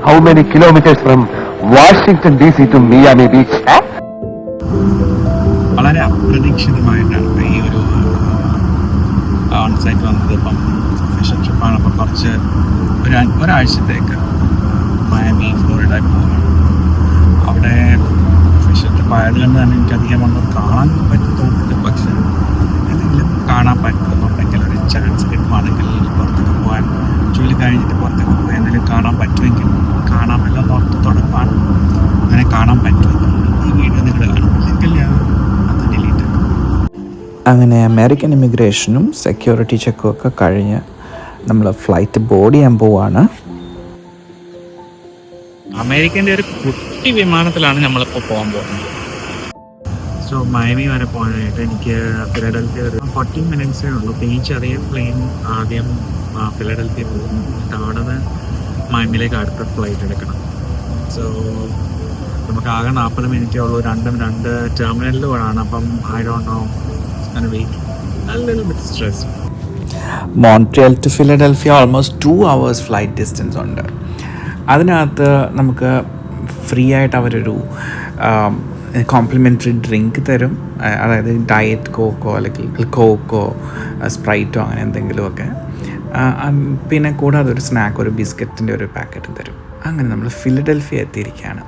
How many kilometers from Washington DC to Miami Beach? വളരെ അപ്രതീക്ഷിതമായിട്ടാണ് ഈ ഒരു ഓൺസൈറ്റ് വന്നത്. ഇപ്പം ഒഫീഷ്യൽ ട്രിപ്പാണ്. അപ്പം കുറച്ച് ഒരാഴ്ചത്തേക്ക് മയാമി ഫ്ലോറിഡ പോകാനാണ്. അവിടെ ഒഫീഷ്യൽ ട്രിപ്പ് ആയതുകൊണ്ട് തന്നെ എനിക്കധികം ഒന്നും കാണാൻ പറ്റുന്നില്ല. പക്ഷേ എന്തെങ്കിലും കാണാൻ പറ്റുന്നുണ്ടെങ്കിൽ ഒരു ചാൻസ് കിട്ടുവാണെങ്കിൽ പുറത്തൊക്കെ പോകാൻ, ജോലി കഴിഞ്ഞിട്ട് പുറത്തൊക്കെ പോയി എന്തെങ്കിലും കാണാൻ പറ്റുമെങ്കിൽ കാണാമല്ലോ പുറത്ത് തുടങ്ങുവാണ്. അങ്ങനെ കാണാൻ പറ്റുമെങ്കിൽ ഈ വീഡിയോ നിങ്ങൾ കാണും, അല്ലെങ്കിൽ അത് ഡിലീറ്റ് ആക്കും. അങ്ങനെ അമേരിക്കൻ ഇമിഗ്രേഷനും സെക്യൂരിറ്റി ചെക്കും ഒക്കെ കഴിഞ്ഞ് നമ്മൾ ഫ്ലൈറ്റ് ബോർഡ് ചെയ്യാൻ പോവാണ്. അമേരിക്കൻ്റെ ഒരു കുട്ടി വിമാനത്തിലാണ് നമ്മളിപ്പോൾ പോകാൻ പോകുന്നത്. സോ മയാമി വരെ പോകാനായിട്ട് എനിക്ക് ഫിലഡൽഫിയ ഒരു 14 മിനിറ്റ്സേ ഉള്ളൂ. ബീച്ച് അറിയാം. പ്ലെയിൻ ആദ്യം ഫിലഡൽഫിയ പോകും, അവിടെ നിന്ന് മയാമിയിലേക്ക് അടുത്ത ഫ്ലൈറ്റ് എടുക്കണം. സോ നമുക്ക് ആകെ 40 മിനിറ്റേ ഉള്ളൂ. രണ്ട് ടെർമിനലിലുമാണ്. അപ്പം I don't know, stress. Montreal to Philadelphia almost 2 hours flight distance ഉണ്ട്. അതിനകത്ത് നമുക്ക് ഫ്രീ ആയിട്ട് അവരൊരു കോംപ്ലിമെൻ്ററി ഡ്രിങ്ക് തരും. അതായത് ഡയറ്റ് കോക്കോ അല്ലെങ്കിൽ കോക്കോ സ്പ്രൈറ്റോ അങ്ങനെ എന്തെങ്കിലുമൊക്കെ. പിന്നെ കൂടാതെ ഒരു സ്നാക്ക്, ഒരു ബിസ്ക്കറ്റിൻ്റെ ഒരു പാക്കറ്റ് തരും. അങ്ങനെ നമ്മൾ ഫിലഡൽഫിയ എത്തിയിരിക്കുകയാണ്.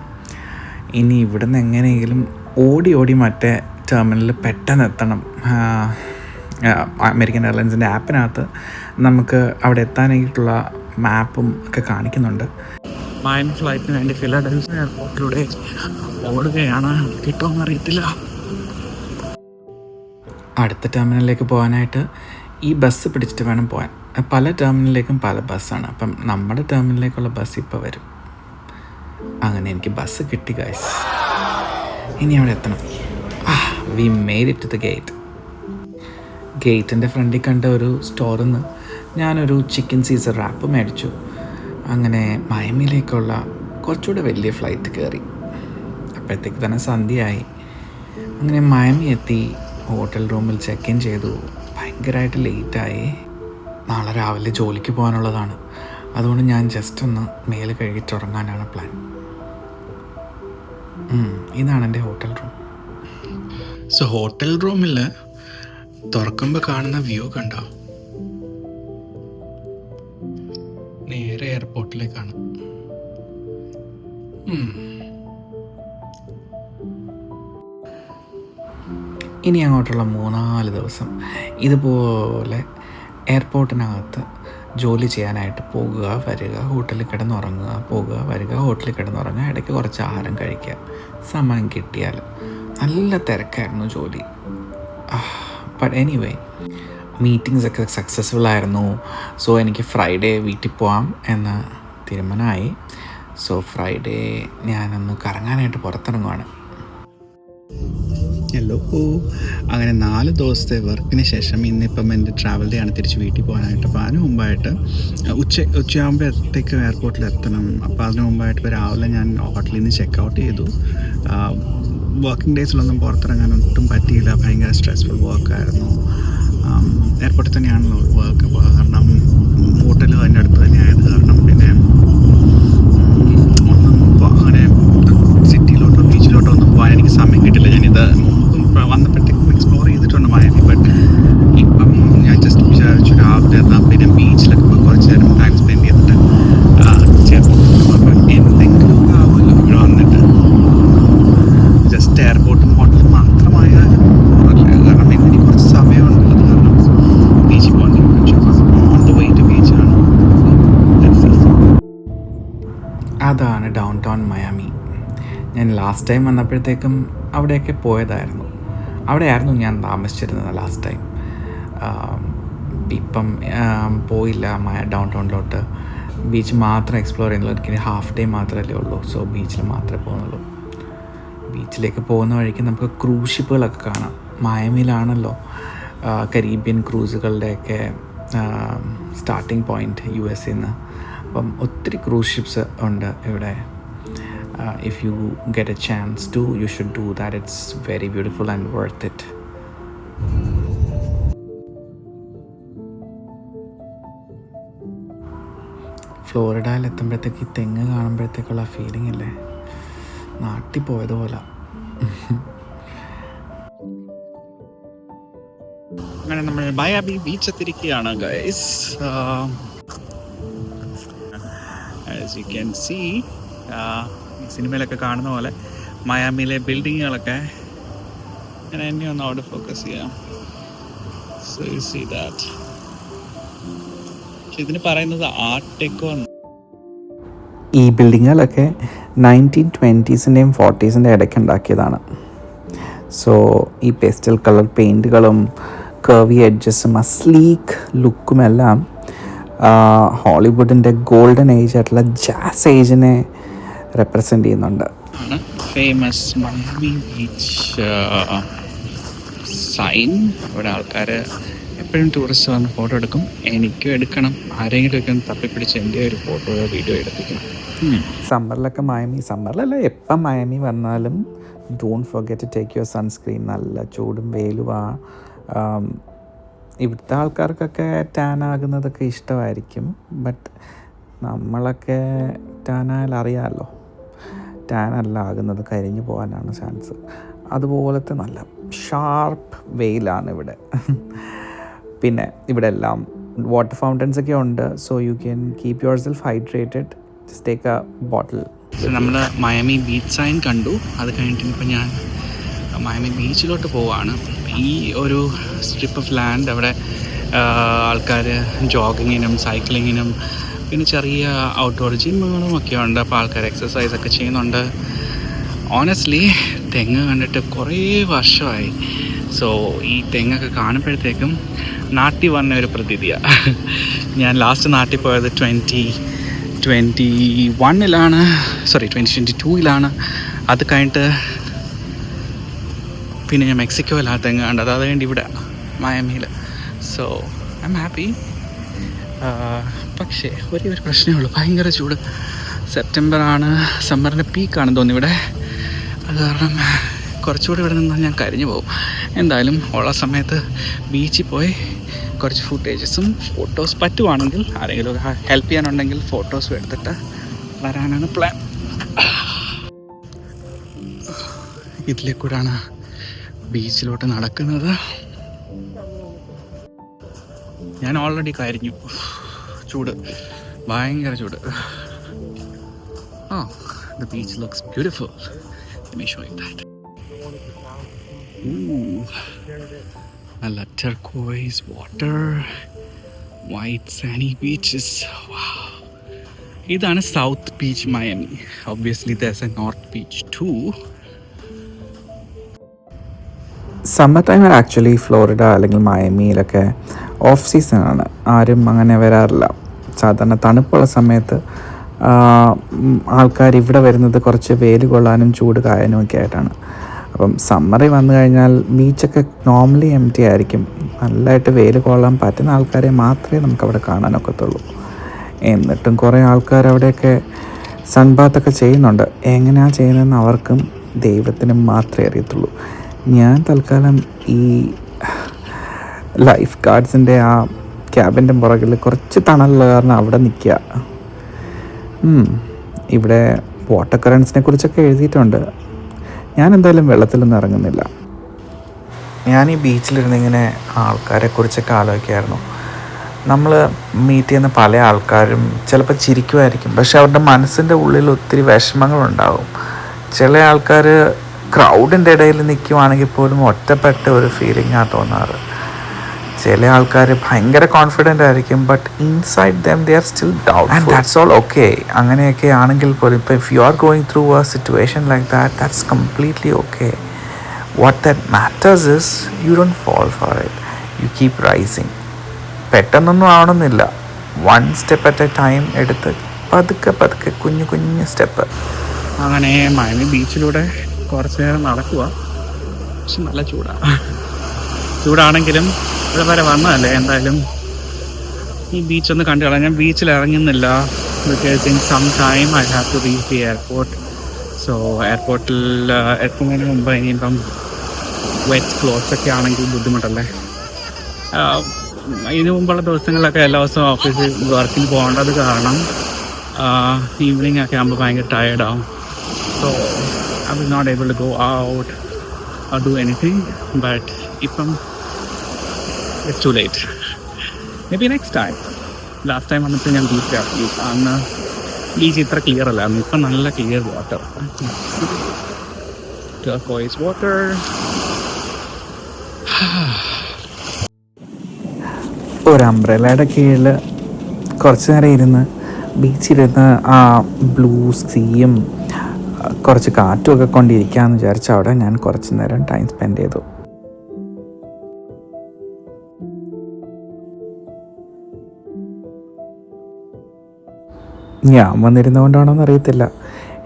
ഇനി ഇവിടുന്ന് എങ്ങനെയെങ്കിലും ഓടി മറ്റേ ടെർമിനലിൽ പെട്ടെന്ന് എത്തണം. അമേരിക്കൻ എയർലൈൻസിൻ്റെ ആപ്പിനകത്ത് നമുക്ക് അവിടെ എത്താനായിട്ടുള്ള മാപ്പും ഒക്കെ കാണിക്കുന്നുണ്ട്. മയാമി ഫ്ലൈറ്റിന് വേണ്ടി ഫിലഡൽഫിയ എയർപോർട്ടിലൂടെ ഓടുകയാണ്. കിട്ടുമെന്ന് അറിയത്തില്ല. അടുത്ത ടെർമിനലിലേക്ക് പോകാനായിട്ട് ഈ ബസ് പിടിച്ചിട്ട് വേണം പോകാൻ. പല ടെർമിനലിലേക്കും പല ബസ്സാണ്. അപ്പം നമ്മുടെ ടെർമിനലിലേക്കുള്ള ബസ് ഇപ്പോൾ വരും. അങ്ങനെ എനിക്ക് ബസ് കിട്ടി ഗൈസ്. ഇനി അവിടെ എത്തണം. We made it to the gate. ഗേറ്റിൻ്റെ ഫ്രണ്ടിൽ കണ്ട ഒരു സ്റ്റോറിൽ നിന്ന് ഞാനൊരു ചിക്കൻ സീസർ റാപ്പ് മേടിച്ചു. അങ്ങനെ മയാമിയിലേക്കുള്ള കുറച്ചുകൂടെ വലിയ ഫ്ലൈറ്റ് കയറി. അപ്പോഴത്തേക്ക് തന്നെ സന്ധ്യയായി. അങ്ങനെ മയാമി എത്തി. ഹോട്ടൽ റൂമിൽ ചെക്ക് ഇൻ ചെയ്തു. ഭയങ്കരമായിട്ട് ലേറ്റായി. നാളെ രാവിലെ ജോലിക്ക് പോകാനുള്ളതാണ്. അതുകൊണ്ട് ഞാൻ ജസ്റ്റ് ഒന്ന് മേല് കഴുകിയിട്ടുറങ്ങാനാണ് പ്ലാൻ. ഇതാണ് എൻ്റെ ഹോട്ടൽ റൂം. സോ ഹോട്ടൽ റൂമിൽ തുറക്കുമ്പോൾ കാണുന്ന വ്യൂ കണ്ടോ? നേരെ എയർപോർട്ടിലേക്കാണ്. ഇനി അങ്ങോട്ടുള്ള 3-4 ദിവസം ഇതുപോലെ എയർപോർട്ടിനകത്ത് ജോലി ചെയ്യാനായിട്ട് പോകുക വരിക, ഹോട്ടലിൽ കിടന്നുറങ്ങുക, പോകുക വരിക, ഹോട്ടലിൽ കിടന്നുറങ്ങുക, ഇടയ്ക്ക് കുറച്ച് ആഹാരം കഴിക്കുക. സമയം കിട്ടിയാൽ. നല്ല തിരക്കായിരുന്നു ജോലി. ബട്ട് എനിവേ മീറ്റിങ്സ് ഒക്കെ സക്സസ്ഫുൾ ആയിരുന്നു. സോ എനിക്ക് ഫ്രൈഡേ വീട്ടിൽ പോകാം എന്ന് തീരുമാനമായി. സോ ഫ്രൈഡേ ഞാനൊന്ന് കറങ്ങാനായിട്ട് പുറത്തിറങ്ങുവാണ്. ഹലോ. അങ്ങനെ 4 ദിവസത്തെ വർക്കിന് ശേഷം ഇന്നിപ്പം എൻ്റെ ട്രാവൽ ഡേ ആണ്, തിരിച്ച് വീട്ടിൽ പോകാനായിട്ട്. അപ്പോൾ അതിന് മുമ്പായിട്ട് ഉച്ചയാകുമ്പോഴത്തേക്ക് എയർപോർട്ടിൽ എത്തണം. അപ്പോൾ അതിന് മുമ്പായിട്ട് ഇപ്പോൾ രാവിലെ ഞാൻ ഹോട്ടലിൽ നിന്ന് ചെക്ക് ഔട്ട് ചെയ്തു. വർക്കിംഗ് ഡേയ്സിലൊന്നും പുറത്തിറങ്ങാൻ ഒട്ടും പറ്റിയില്ല. ഭയങ്കര സ്ട്രെസ്ഫുൾ വർക്കായിരുന്നു. എയർപോർട്ടിൽ തന്നെയാണല്ലോ വർക്ക്. കാരണം ഹോട്ടൽ അതിൻ്റെ അടുത്ത് തന്നെ ആയത് കാരണം പിന്നെ ഒന്നും അങ്ങനെ സിറ്റിയിലോട്ടോ ബീച്ചിലോട്ടോ ഒന്നും പോകാൻ എനിക്ക് സമയം കിട്ടില്ല. ഞാനിത് വന്നപ്പോഴത്തേക്കും എക്സ്പ്ലോർ ചെയ്തിട്ടുണ്ട് മയാമി. ബട്ട് ഇപ്പം ഞാൻ ജസ്റ്റ് വിചാരിച്ചു രാവിലെ എന്നാൽ പിന്നെ ബീച്ചിലൊക്കെ പോയി കുറച്ച് നേരം ടൈം സ്പെൻഡ് ചെയ്തിട്ട് അപ്പം എന്തെങ്കിലും ആവുമല്ലോ ഇവിടെ വന്നിട്ട്. ജസ്റ്റ് എയർപോർട്ടും ഹോട്ടലും മാത്രമായാലും കാരണം എനിക്ക് കുറച്ച് സമയമുണ്ടല്ലോ. കാരണം ബീച്ചിൽ പോകാൻ ഓൺ ദ വേ ടു ബീച്ചാണ്. അതാണ് ഡൗൺ ടൗൺ മയാമി. ഞാൻ ലാസ്റ്റ് ടൈം വന്നപ്പോഴത്തേക്കും അവിടെയൊക്കെ പോയതായിരുന്നു. അവിടെയായിരുന്നു ഞാൻ താമസിച്ചിരുന്നത് ലാസ്റ്റ് ടൈം. ഇപ്പം പോയില്ല ഡൗൺ ടൗണിലോട്ട്. ബീച്ച് മാത്രം എക്സ്പ്ലോർ ചെയ്യുന്നുള്ളൂ. എനിക്ക് ഹാഫ് ഡേ മാത്രമല്ലേ ഉള്ളൂ. സോ ബീച്ചിൽ മാത്രമേ പോകുന്നുള്ളൂ. ബീച്ചിലേക്ക് പോകുന്ന വഴിക്ക് നമുക്ക് ക്രൂസ് ഷിപ്പുകളൊക്കെ കാണാം. മയാമിയിലാണല്ലോ കരീബിയൻ ക്രൂസുകളുടെയൊക്കെ സ്റ്റാർട്ടിംഗ് പോയിൻറ്റ് USA നിന്ന്. അപ്പം ഒത്തിരി ക്രൂസ് ഷിപ്സ് ഉണ്ട് ഇവിടെ. If you get a chance to, you should do that. It's very beautiful and worth it. ഫ്ലോറിഡയിൽ എത്തുമ്പോഴത്തേക്ക് ഈ തെങ്ങ് കാണുമ്പോഴത്തേക്കുള്ള ഫീലിംഗ് അല്ലേ, നാട്ടിൽ പോയതുപോലെ. അങ്ങനെ നമ്മൾ മയാമി ബീച്ച് എത്തിയിരിക്കുകയാണ് guys. As you can see, ഈ സിനിമയിലൊക്കെ കാണുന്ന പോലെ മയാമിയിലെ ബിൽഡിങ്ങുകളൊക്കെ ഞാൻ എന്നെ ഒന്ന് അവിടെ ഫോക്കസ് ചെയ്യാം. So you see that. ഇതിന് പറയുന്നത് ആർട്ട് ഡെക്കോ. ഈ ബിൽഡിങ്ങുകളൊക്കെ 1920s-ൻ്റെയും 40s-ൻ്റെ ഇടയ്ക്ക് ഉണ്ടാക്കിയതാണ്. സോ ഈ പേസ്റ്റൽ കളർ പെയിൻറ്റുകളും കർവി എഡ്ജസും ആ സ്ലീക്ക് ലുക്കുമെല്ലാം ഹോളിവുഡിൻ്റെ ഗോൾഡൻ ഏജ് ആയിട്ടുള്ള ജാസ് ഏജിനെ റെപ്രസെൻ്റ് ചെയ്യുന്നുണ്ട്. Famous Miami beach sign. ഇവിടെ ആൾക്കാർ എപ്പോഴും ടൂറിസ്റ്റ് വന്ന് ഫോട്ടോ എടുക്കും. എനിക്കും എടുക്കണം. ആരെങ്കിലുമൊക്കെ ഒന്ന് തപ്പിപ്പിടിച്ച് എൻ്റെ ഒരു ഫോട്ടോയോ വീഡിയോ എടുപ്പിക്കണം. സമ്മറിലൊക്കെ സമ്മറിലല്ല എപ്പം മയാമി വന്നാലും don't forget to take your sunscreen. നല്ല ചൂടും വെയിലുമാണ്. ഇവിടുത്തെ ആൾക്കാർക്കൊക്കെ ടാൻ ആകുന്നതൊക്കെ ഇഷ്ടമായിരിക്കും. ബട്ട് നമ്മളൊക്കെ ടാനായാൽ അറിയാമല്ലോ, ടാൻ അല്ല ആകുന്നത്, കരിഞ്ഞു പോകാനാണ് ചാൻസ്. അതുപോലത്തെ നല്ല ഷാർപ്പ് വെയിലാണ് ഇവിടെ. പിന്നെ ഇവിടെ എല്ലാം വാട്ടർ ഫൗണ്ടൻസ് ഒക്കെ ഉണ്ട്. So you can keep your self hydrated. Just take A ബോട്ടിൽ. നമ്മൾ മയാമി ബീച്ച് സൈൻ കണ്ടു. അത് കഴിഞ്ഞിട്ട് ഇപ്പം ഞാൻ മയാമി ബീച്ചിലോട്ട് പോവാണ്. ഈ ഒരു സ്ട്രിപ്പ് ഓഫ് ലാൻഡ് അവിടെ ആൾക്കാർ ജോഗിങ്ങിനും സൈക്ലിങ്ങിനും പിന്നെ ചെറിയ ഔട്ട്ഡോർ ജിമ്മുകളും ഒക്കെ ഉണ്ട്. അപ്പോൾ ആൾക്കാർ എക്സസൈസൊക്കെ ചെയ്യുന്നുണ്ട്. ഓണസ്റ്റ്ലി തെങ്ങ് കണ്ടിട്ട് കുറേ വർഷമായി. സോ ഈ തെങ്ങൊക്കെ കാണുമ്പോഴത്തേക്കും നാട്ടിൽ വന്ന ഒരു പ്രതീതിയാണ്. ഞാൻ ലാസ്റ്റ് നാട്ടിൽ പോയത് 2022-ലാണ്. അത് കഴിഞ്ഞിട്ട് പിന്നെ ഞാൻ മെക്സിക്കോയിലാണ് തെങ്ങ് കണ്ടത്. അത് കഴിഞ്ഞിട്ട് ഇവിടെ മയാമിയിൽ. So I'm happy. പക്ഷേ ഒരേ ഒരു പ്രശ്നമേ ഉള്ളൂ, ഭയങ്കര ചൂട്. സെപ്റ്റംബറാണ് സമ്മറിൻ്റെ പീക്കാണെന്ന് തോന്നി ഇവിടെ. അത് കാരണം കുറച്ചുകൂടി ഇവിടെ നിന്നാൽ ഞാൻ കരിഞ്ഞു പോകും. എന്തായാലും ഉള്ള സമയത്ത് ബീച്ചിൽ പോയി കുറച്ച് ഫുട്ടേജസും ഫോട്ടോസ് പറ്റുവാണെങ്കിൽ ആരെങ്കിലും ഹെൽപ്പ് ചെയ്യാനുണ്ടെങ്കിൽ ഫോട്ടോസും എടുത്തിട്ട് വരാനാണ് പ്ലാൻ. ഇതിലെ കൂടാണ് ബീച്ചിലോട്ട് നടക്കുന്നത്. ഞാൻ ഓൾറെഡി കരിഞ്ഞു. ചൂട്, ഭയങ്കര ചൂട്. The beach looks beautiful. Let me show you that. നല്ല turquoise water, white sandy beaches. Wow. ഇതാണ് south beach Miami. Obviously there's a north beach too. Summer ടൈമിൽ ആക്ച്വലി ഫ്ലോറിഡ അല്ലെങ്കിൽ മയാമിയിലൊക്കെ ഓഫ് സീസണാണ്. ആരും അങ്ങനെ വരാറില്ല. സാധാരണ തണുപ്പുള്ള സമയത്ത് ആൾക്കാർ ഇവിടെ വരുന്നത് കുറച്ച് വെയിൽ കൊള്ളാനും ചൂട് കായാനും ഒക്കെ ആയിട്ടാണ്. അപ്പം സമ്മറിൽ വന്നു കഴിഞ്ഞാൽ ബീച്ചൊക്കെ നോർമലി എംപ്റ്റി ആയിരിക്കും. നല്ലതായിട്ട് വെയിൽ കൊള്ളാൻ പറ്റുന്ന ആൾക്കാരെ മാത്രമേ നമുക്കവിടെ കാണാനൊക്കത്തുള്ളൂ. എന്നിട്ടും കുറേ ആൾക്കാർ അവിടെയൊക്കെ സൺബാത്തൊക്കെ ചെയ്യുന്നുണ്ട്. എങ്ങനെയാണ് ചെയ്യുന്നതെന്ന് അവർക്കും ദൈവത്തിനും മാത്രമേ അറിയത്തുള്ളൂ. ഞാൻ തൽക്കാലം ഈ ലൈഫ് ഗാർഡ്സിൻ്റെ ആ ക്യാബിൻ്റെ പുറകിൽ കുറച്ച് തണലുള്ള കാരണം അവിടെ നിൽക്കുക. ഇവിടെ വാട്ടർ കറൻസിനെ കുറിച്ചൊക്കെ എഴുതിയിട്ടുണ്ട്. ഞാൻ എന്തായാലും വെള്ളത്തിലൊന്നും ഇറങ്ങുന്നില്ല. ഞാൻ ഈ ബീച്ചിലിരുന്നിങ്ങനെ ആൾക്കാരെ കുറിച്ചൊക്കെ ആലോചിക്കായിരുന്നു. നമ്മൾ മീറ്റ് ചെയ്യുന്ന പല ആൾക്കാരും ചിലപ്പോൾ ചിരിക്കുമായിരിക്കും, പക്ഷെ അവരുടെ മനസ്സിൻ്റെ ഉള്ളിൽ ഒത്തിരി വിഷമങ്ങളുണ്ടാകും. ചില ആൾക്കാർ ക്രൗഡിൻ്റെ ഇടയിൽ നിൽക്കുവാണെങ്കിൽ പോലും ഒറ്റപ്പെട്ട ഒരു ഫീലിംഗാണ് തോന്നാറ്. ചില ആൾക്കാർ ഭയങ്കര കോൺഫിഡൻ്റ് ആയിരിക്കും, but inside them they are still doubtful. And that's all okay. അങ്ങനെയൊക്കെ ആണെങ്കിൽ പോലും ഇപ്പോൾ if you are going through a situation like that, that's completely okay. What that matters is you don't fall for it, you keep rising. പെട്ടെന്നൊന്നും ആവണമെന്നില്ല. 1 step at a time എടുത്ത് പതുക്കെ പതുക്കെ കുഞ്ഞു കുഞ്ഞു സ്റ്റെപ്പ്. അങ്ങനെ മയാമി ബീച്ചിലൂടെ കുറച്ച് നേരം നടക്കുക. പക്ഷെ നല്ല ചൂടാണെങ്കിലും ഇവിടെ വരെ വന്നതല്ലേ, എന്തായാലും ഈ ബീച്ചൊന്ന് കണ്ടു കളയാം. ഞാൻ ബീച്ചിൽ ഇറങ്ങുന്നില്ല. Because in some time I have to reach the airport. So എയർപോർട്ടിൽ എത്തുന്നതിന് മുമ്പ് ഇനിയിപ്പം വെറ്റ് ക്ലോത്ത്സ് ഒക്കെ ആണെങ്കിൽ ബുദ്ധിമുട്ടല്ലേ. ഇതിനു മുമ്പുള്ള ദിവസങ്ങളിലൊക്കെ എല്ലാ ദിവസവും ഓഫീസിൽ വർക്കിന് പോകേണ്ടത് കാരണം ഈവനിങ് ഒക്കെ ആകുമ്പോൾ ഭയങ്കര ടയേർഡാവും. So I was not able to go out or do anything, but ഇപ്പം it's too late. Maybe next time. Last time വന്നപ്പോൾ ഞാൻ ബീച്ചിലാക്കി. അന്ന് ബീച്ച് ഇത്ര ക്ലിയർ അല്ല, അന്ന് ഇപ്പം നല്ല ക്ലിയർ വാട്ടർ, turquoise water. ഒരു അംബ്രല്ലയുടെ കീഴിൽ കുറച്ച് നേരം ഇരുന്ന് ബീച്ചിലിരുന്ന് ആ ബ്ലൂ സീയും കുറച്ച് കാറ്റുമൊക്കെ കൊണ്ടിരിക്കാമെന്ന് വിചാരിച്ച അവിടെ ഞാൻ കുറച്ച് നേരം ടൈം സ്പെൻഡ് ചെയ്തു. ഞാൻ വന്നിരുന്നുകൊണ്ടാണോന്ന് അറിയത്തില്ല,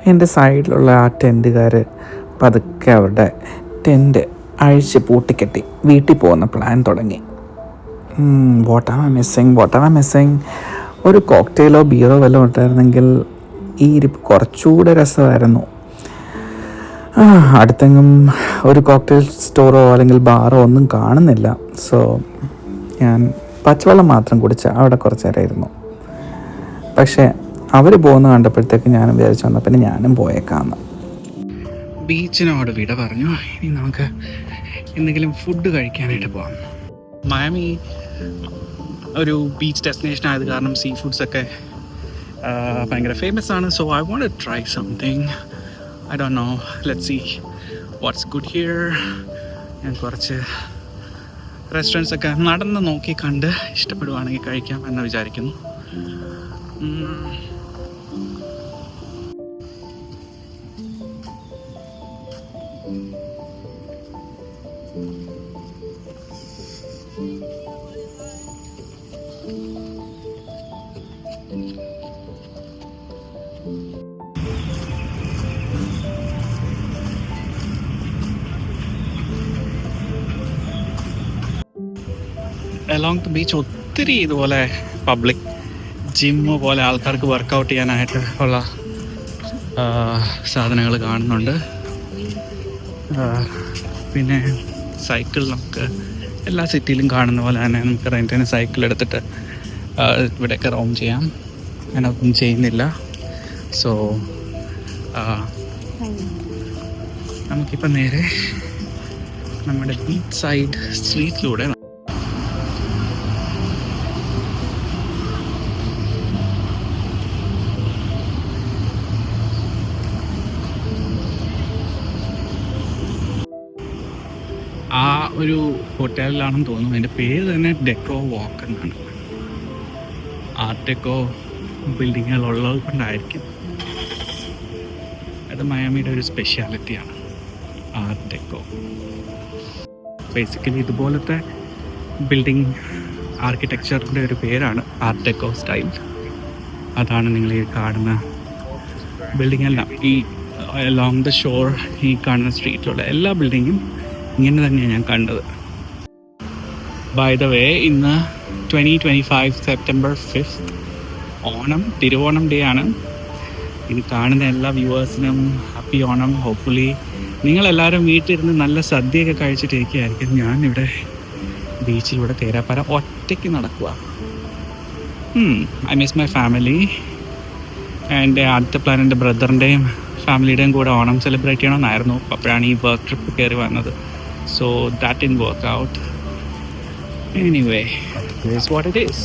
എൻ്റെ സൈഡിലുള്ള ആ ടെൻറ്റുകാർ പതുക്കെ അവരുടെ ടെൻറ്റ് അഴിച്ച് പൂട്ടിക്കെട്ടി വീട്ടിൽ പോകുന്ന പ്ലാൻ തുടങ്ങി. What am I missing. ഒരു കോക്ടെയിലോ ബിയറോ വല്ലതും ഉണ്ടായിരുന്നെങ്കിൽ ഈ ഇരിപ്പ് കുറച്ചുകൂടെ രസമായിരുന്നു. അടുത്തെങ്ങും ഒരു കോക്ടെയിൽ സ്റ്റോറോ അല്ലെങ്കിൽ ബാറോ ഒന്നും കാണുന്നില്ല. സോ ഞാൻ പച്ചവെള്ളം മാത്രം കുടിച്ച് അവിടെ കുറച്ച് നേരം ഇരുന്നു. പക്ഷേ അവർ പോകുന്ന കണ്ടപ്പോഴത്തേക്ക് ഞാനും വിചാരിച്ചു വന്നാൽ പിന്നെ ഞാനും പോയേക്കാമെന്ന്. ബീച്ചിനോട് വിട പറഞ്ഞു. ഇനി നമുക്ക് എന്തെങ്കിലും ഫുഡ് കഴിക്കാനായിട്ട് പോകാം. മയാമി ഒരു ബീച്ച് ഡെസ്റ്റിനേഷൻ ആയത് കാരണം സീ ഫുഡ്സൊക്കെ ഭയങ്കര ഫേമസ് ആണ്. So I want to try something. I don't know, let's see what's good here. ഞാൻ കുറച്ച് റെസ്റ്റോറൻറ്റ്സ് ഒക്കെ നടന്ന് നോക്കി കണ്ട് ഇഷ്ടപ്പെടുവാണെങ്കിൽ കഴിക്കാം എന്ന് വിചാരിക്കുന്നു. അലോങ് ദ ബീച്ച് ഒത്തിരി ഇതുപോലെ പബ്ലിക് ജിമ്മ് പോലെ ആൾക്കാർക്ക് വർക്കൗട്ട് ചെയ്യാനായിട്ട് ഉള്ള സാധനങ്ങൾ കാണുന്നുണ്ട്. പിന്നെ സൈക്കിൾ നമുക്ക് എല്ലാ സിറ്റിയിലും കാണുന്ന പോലെ തന്നെ നമുക്ക് റെൻറ്റിന് സൈക്കിൾ എടുത്തിട്ട് ഇവിടെയൊക്കെ റോം ചെയ്യാം. ഞാനതൊന്നും ചെയ്യുന്നില്ല. സോ നമുക്കിപ്പോൾ നേരെ നമ്മുടെ ബീച്ച് സൈഡ് സ്ട്രീറ്റിലൂടെ ആ ഒരു ഹോട്ടലിലാണെന്ന് തോന്നുന്നു. അതിൻ്റെ പേര് തന്നെ ഡെക്കോ വാക്ക് എന്നാണ്. ആർട്ട് ഡെക്കോ ബിൽഡിങ്ങുകളുള്ളത് കൊണ്ടായിരിക്കും. അത് മയാമിയുടെ ഒരു സ്പെഷ്യാലിറ്റിയാണ്, ആർട്ട് ഡെക്കോ. ബേസിക്കലി ഇതുപോലത്തെ ബിൽഡിംഗ് ആർക്കിടെക്ചറിൻ്റെ ഒരു പേരാണ് ആർട്ട് ഡെക്കോ സ്റ്റൈൽ. അതാണ് നിങ്ങൾ ഈ കാണുന്ന ബിൽഡിംഗ് എല്ലാം. ഈ അലോങ് ദ ഷോർ ഈ കാണുന്ന സ്ട്രീറ്റിലുള്ള എല്ലാ ബിൽഡിങ്ങും ഇങ്ങനെ തന്നെയാണ് ഞാൻ കണ്ടത്. ബൈ ദ വേ, ഇന്ന് 2025 സെപ്റ്റംബർ 5 ഓണം, തിരുവോണം ഡേ ആണ്. ഇത് കാണുന്ന എല്ലാ വ്യൂവേഴ്സിനും ഹാപ്പി ഓണം. ഹോപ്പ്ഫുള്ളി നിങ്ങളെല്ലാവരും വീട്ടിലിരുന്ന് നല്ല സദ്യയൊക്കെ കഴിച്ചിട്ടിരിക്കുകയായിരിക്കും. ഞാനിവിടെ ബീച്ചിലൂടെ തേരാപ്പാര ഒറ്റയ്ക്ക് നടക്കുക. I miss my family. എൻ്റെ ആദ്യത്തെ പ്ലാൻ എൻ്റെ ബ്രദറിൻ്റെയും ഫാമിലിയുടെയും കൂടെ ഓണം സെലിബ്രേറ്റ് ചെയ്യണമെന്നായിരുന്നു. അപ്പോഴാണ് ഈ വർക്ക് ട്രിപ്പ് കയറി വന്നത്. So that didn't work out. Anyway, here's what it is.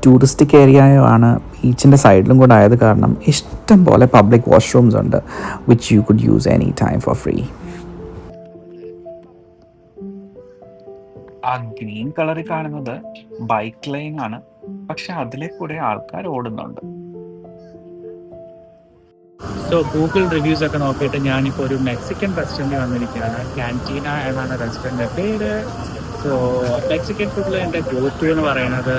Touristic ഏരിയയാണ്, ബീച്ചിൻ്റെ സൈഡിലും കൂടെ ആയത് കാരണം ഇഷ്ടം പോലെ പബ്ലിക് വാഷ്റൂംസ് ഉണ്ട്, which you could use any time for free. ആ ഗ്രീൻ കളറിൽ കാണുന്നത് ബൈക്ക് ലൈൻ ആണ്, പക്ഷെ അതിലെ കൂടെ ആൾക്കാർ ഓടുന്നുണ്ട്. സോ ഗൂഗിൾ റിവ്യൂസ് ഒക്കെ നോക്കിയിട്ട് ഞാനിപ്പോൾ ഒരു മെക്സിക്കൻ റെസ്റ്റോറൻറ്റിൽ വന്നിരിക്കുകയാണ്. ക്യാൻറ്റീന എന്നാണ് റെസ്റ്റോറൻറ്റിൻ്റെ പേര്. സോ മെക്സിക്കൻ ഫുഡിൽ എൻ്റെ ഗോ ടു എന്ന് പറയുന്നത്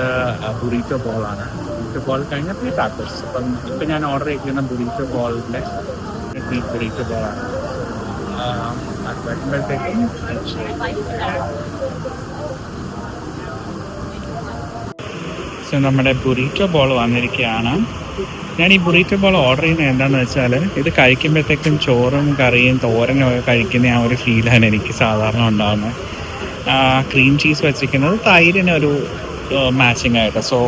ബുറീറ്റോ ബോളാണ്. ബുറീറ്റോ ബോൾ കഴിഞ്ഞാൽ പിന്നെ ടാക്കോസ്. അപ്പം ഇപ്പം ഞാൻ ഓർഡർ ചെയ്തിരിക്കുന്ന ബുറീറ്റോ ബോളിൻ്റെ ബുറീറ്റോ ബോളാണ്. അത് വരുമ്പോഴത്തേക്കും സോ നമ്മുടെ ബുറീറ്റോ ബോൾ വന്നിരിക്കുകയാണ്. ഞാൻ ഈ ബുറീറ്റോ ബോൾ ഓർഡർ ചെയ്യുന്നത് എന്താണെന്ന് വെച്ചാൽ ഇത് കഴിക്കുമ്പോഴത്തേക്കും ചോറും കറിയും തോരനും ഒക്കെ കഴിക്കുന്ന ആ ഒരു ഫീലാണ് എനിക്ക് സാധാരണ ഉണ്ടാകുന്നത്. ക്രീം ചീസ് വെച്ചിരിക്കുന്നത് തൈരിന് ഒരു മാച്ചിങ് ആയിട്ട്. സോ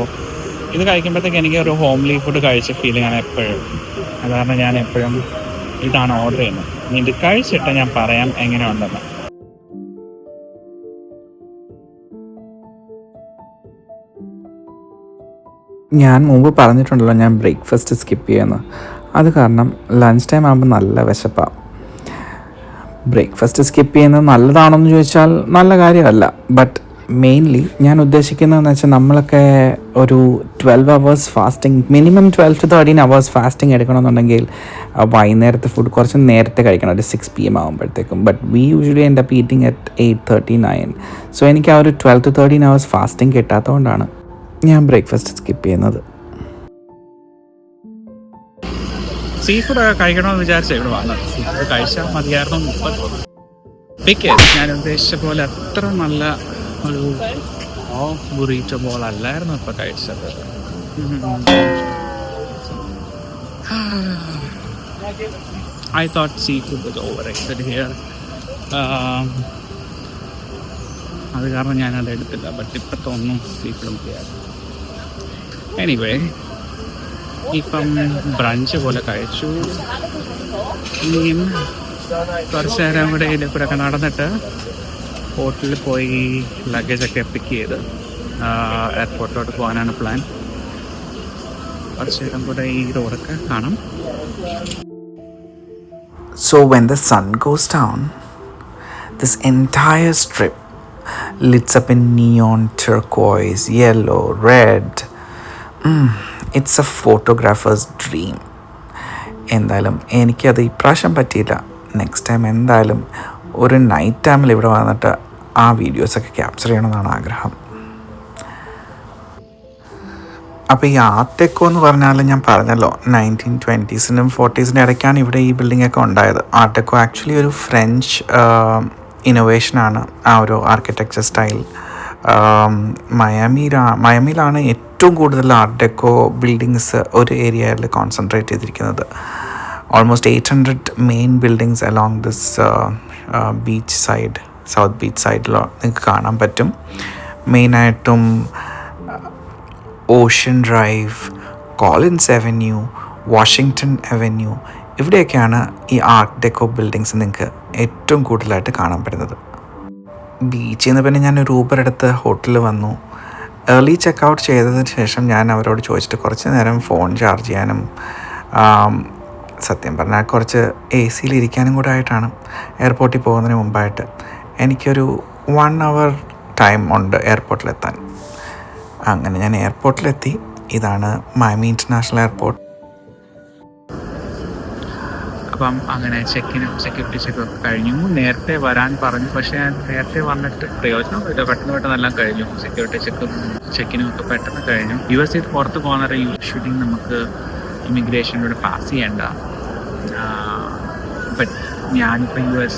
ഇത് കഴിക്കുമ്പോഴത്തേക്ക് എനിക്ക് ഒരു ഹോംലി ഫുഡ് കഴിച്ച ഫീലിംഗ് ആണ് എപ്പോഴും. അതാണ് ഞാൻ എപ്പോഴും ഇതാണ് ഓർഡർ ചെയ്യുന്നത്. ഇത് കഴിച്ചിട്ട് ഞാൻ പറയാം എങ്ങനെ ഉണ്ടെന്ന്. ഞാൻ മുമ്പ് പറഞ്ഞിട്ടുണ്ടല്ലോ ഞാൻ ബ്രേക്ക്ഫാസ്റ്റ് സ്കിപ്പ് ചെയ്യുമെന്ന്. അത് കാരണം ലഞ്ച് ടൈം ആകുമ്പോൾ നല്ല വിശപ്പാണ്. ബ്രേക്ക്ഫാസ്റ്റ് സ്കിപ്പ് ചെയ്യുന്നത് നല്ലതാണെന്ന് ചോദിച്ചാൽ നല്ല കാര്യമല്ല. ബട്ട് മെയിൻലി ഞാൻ ഉദ്ദേശിക്കുന്നതെന്ന് വെച്ചാൽ നമ്മളൊക്കെ ഒരു 12 hours fasting, minimum 12 to 13 hours fasting എടുക്കണമെന്നുണ്ടെങ്കിൽ വൈകുന്നേരത്തെ ഫുഡ് കുറച്ച് നേരത്തെ കഴിക്കണം, ഒരു 6 PM ആകുമ്പോഴത്തേക്കും. But we usually end up eating at 8:39. So എനിക്ക് ആ ഒരു 12 to 13 hours ഫാസ്റ്റിംഗ് കിട്ടാത്തതുകൊണ്ടാണ് ഞാൻ ബ്രേക്ക്ഫാസ്റ്റ് സ്കിപ്പ് ചെയ്യുന്നത്. സീ ഫുഡ് കഴിക്കണമെന്ന് വിചാരിച്ചാൽ ഇവിടെ വന്നത്. സീ ഫുഡ് കഴിച്ചാൽ മതിയായിരുന്നു. ബിക്കോസ് ഞാൻ ഉദ്ദേശിച്ച പോലെ അത്ര നല്ല ഒരു ബുറീറ്റോ ബോൾ അല്ലായിരുന്നു ഇപ്പം കഴിച്ചത്. I thought seafood was overrated here. അത് കാരണം ഞാനത് എടുത്തില്ല. ബട്ട് ഇപ്പം തോന്നുന്നു സീഫുഡും ചെയ്യാറ്. എനിവേ ഇപ്പം ബ്രഞ്ച് പോലെ കഴിച്ചു. ഇനിയും കുറച്ച് നേരം കൂടെ ഇതിലൂടെ നടന്നിട്ട് ഹോട്ടലിൽ പോയി ലഗേജൊക്കെ പിക്ക് ചെയ്ത് എയർപോർട്ടിലോട്ട് പോകാനാണ് പ്ലാൻ. കുറച്ച് നേരം കൂടെ ഈ റോഡൊക്കെ കാണാം. So when the sun goes down, this entire strip lights up in neon, turquoise, yellow, red. It's a photographer's dream. എന്തായാലും എനിക്കത് ഇപ്രാവശ്യം പറ്റിയില്ല. നെക്സ്റ്റ് ടൈം എന്തായാലും ഒരു നൈറ്റ് ടൈമിൽ ഇവിടെ വന്നിട്ട് ആ വീഡിയോസൊക്കെ ക്യാപ്ചർ ചെയ്യണമെന്നാണ് ആഗ്രഹം. അപ്പോൾ ഈ ആർട്ട് ഡെക്കോ എന്ന് പറഞ്ഞാൽ ഞാൻ പറഞ്ഞല്ലോ 1920s 40s ഇടയ്ക്കാണ് ഇവിടെ ഈ ബിൽഡിംഗ് ഒക്കെ ഉണ്ടായത്. ആർട്ട് ഡെക്കോ ആക്ച്വലി ഒരു ഫ്രഞ്ച് ഇന്നോവേഷനാണ് ആ ഒരു ആർക്കിടെക്ചർ സ്റ്റൈൽ. മയാമിയിലാണ് ഏറ്റവും കൂടുതൽ ആർട്ട് ഡെക്കോ ബിൽഡിങ്സ് ഒരു ഏരിയയിൽ കോൺസെൻട്രേറ്റ് ചെയ്തിരിക്കുന്നത്. Almost 800 main buildings along this beach side, south beach സൈഡിൽ നിങ്ങൾക്ക് കാണാൻ പറ്റും. മെയിനായിട്ടും ocean drive, Collins avenue, Washington avenue, ഇവിടെയൊക്കെയാണ് ഈ ആർട്ട് ഡെക്കോ ബിൽഡിങ്സ് നിങ്ങൾക്ക് ഏറ്റവും കൂടുതലായിട്ട് കാണാൻ പറ്റുന്നത്. ബീച്ചിൽ നിന്ന് പിന്നെ ഞാൻ ഒരു ഊബർ എടുത്ത് ഹോട്ടലിൽ വന്നു. ഏർലി ചെക്കൗട്ട് ചെയ്തതിന് ശേഷം ഞാൻ അവരോട് ചോദിച്ചിട്ട് കുറച്ച് നേരം ഫോൺ ചാർജ് ചെയ്യാനും സത്യം പറഞ്ഞാൽ കുറച്ച് AC ഇരിക്കാനും കൂടെ ആയിട്ടാണ് എയർപോർട്ടിൽ പോകുന്നതിന് മുമ്പായിട്ട്. എനിക്കൊരു 1 hour ടൈം ഉണ്ട് എയർപോർട്ടിലെത്താൻ. അങ്ങനെ ഞാൻ എയർപോർട്ടിലെത്തി. ഇതാണ് മയാമി ഇൻ്റർനാഷണൽ എയർപോർട്ട്. അപ്പം അങ്ങനെ സെക്യൂരിറ്റി ചെക്കൊക്കെ കഴിഞ്ഞു. നേരത്തെ വരാൻ പറഞ്ഞു, പക്ഷേ നേരത്തെ വന്നിട്ട് പ്രയോജനമൊന്നുമില്ല. പെട്ടെന്നെല്ലാം കഴിഞ്ഞു. സെക്യൂരിറ്റി ചെക്കിനും ഒക്കെ പെട്ടെന്ന് കഴിഞ്ഞു. USA പുറത്ത് പോകുന്നവരെ യൂഷ്വലി നമുക്ക് ഇമിഗ്രേഷനിലൂടെ പാസ് ചെയ്യേണ്ട. ബട്ട് ഞാനിപ്പോൾ US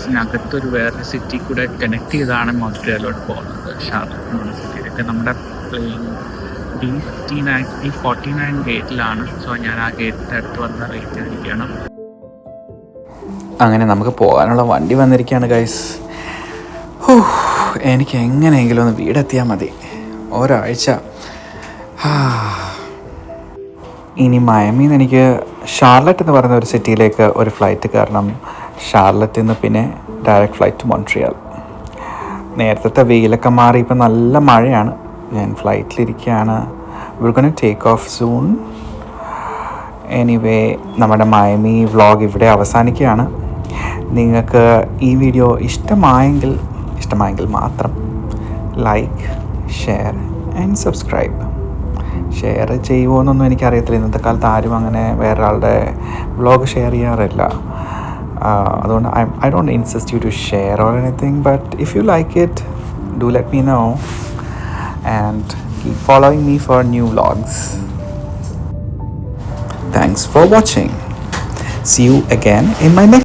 വേറൊരു സിറ്റി കൂടെ കണക്ട് ചെയ്താണ് മോൺട്രിയലോട്ട് പോകുന്നത്, ഷാർലറ്റ് എന്ന് പറഞ്ഞ സിറ്റിയിലേക്ക്. നമ്മുടെ പ്ലെയിൻ D49 ഗേറ്റിലാണ്. സോ ഞാൻ ആ ഗേറ്റിൻ്റെ അടുത്ത് വന്ന് വെയിറ്റ് ചെയ്തിരിക്കണം. അങ്ങനെ നമുക്ക് പോകാനുള്ള വണ്ടി വന്നിരിക്കുകയാണ് ഗൈസ്. എനിക്ക് എങ്ങനെയെങ്കിലും ഒന്ന് വീടെത്തിയാൽ മതി. ഒരാഴ്ച. ഇനി മയാമിയിൽ നിന്ന് എനിക്ക് ഷാർലറ്റ് എന്ന് പറയുന്ന ഒരു സിറ്റിയിലേക്ക് ഒരു ഫ്ലൈറ്റ് കയറണം. ഷാർലറ്റിൽ നിന്ന് പിന്നെ ഡയറക്റ്റ് ഫ്ലൈറ്റ് ടു മോൺട്രിയൽ. നേരത്തെ വെയിലൊക്കെ മാറി ഇപ്പം നല്ല മഴയാണ്. ഞാൻ ഫ്ലൈറ്റിലിരിക്കുകയാണ്. we're going to take off soon. Anyway നമ്മുടെ മയാമി വ്ളോഗ് ഇവിടെ അവസാനിക്കുകയാണ്. നിങ്ങൾക്ക് ഈ വീഡിയോ ഇഷ്ടമായെങ്കിൽ മാത്രം like, share and subscribe. Share ചെയ്യുമോ എന്നൊന്നും എനിക്കറിയത്തില്ല. ഇന്നത്തെ കാലത്ത് ആരും അങ്ങനെ വേറൊരാളുടെ വ്ളോഗ് ഷെയർ ചെയ്യാറില്ല. അതുകൊണ്ട് I don't insist you to share or anything, but if you like it, do let me know and keep following me for new vlogs. Thanks for watching. See you again in my next